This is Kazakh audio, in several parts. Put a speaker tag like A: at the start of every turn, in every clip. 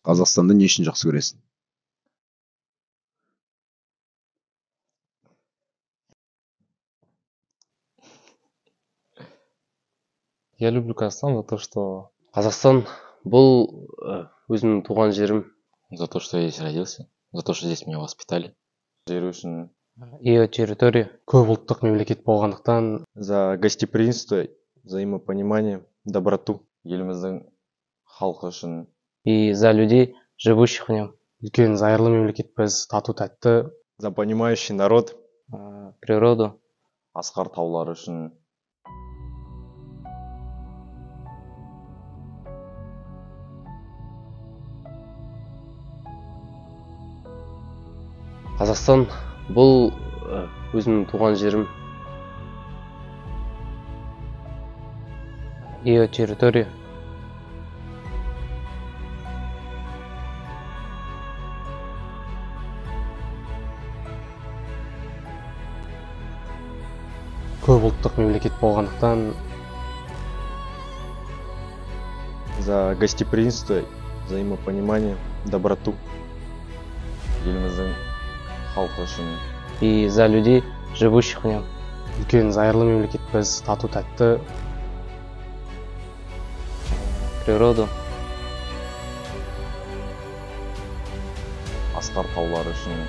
A: Қазақстанды не үшін жақсы көресің?
B: Я люблю Казахстан за то, что Казахстан был өзімнің туған жерім.
C: За то, что я здесь родился, за то, что здесь меня воспитали.
B: Жер үшін ее территория көп ұлттық мемлекет болғандықтан.
D: За гостеприимство, взаимопонимание, доброту.
C: Еліміздің халқы үшін.
B: И за людей, живущих в нем. Үлкен зайырлы мемлекетпіз, тату тәтті.
D: За понимающий народ.
B: Природу.
C: Асқар таулары үшін.
B: Қазақстан бұл өзімнің туған жерім. Ее территория. Көп ұлттық мемлекет болғандықтан.
D: За гостеприимство, взаимопонимание, доброту.
C: Еліміздің халқы үшін.
B: И за людей, живущих в нем. Үлкен зайырлы мемлекетпіз, тату тәтті. Природу.
C: Асқар таулары үшін.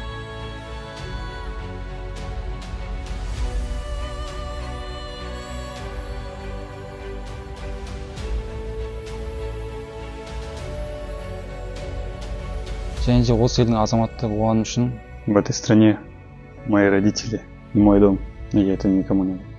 E: Және де осы елдің азаматы болғаным үшін в этой стране мои родители и мой дом, и я это никому не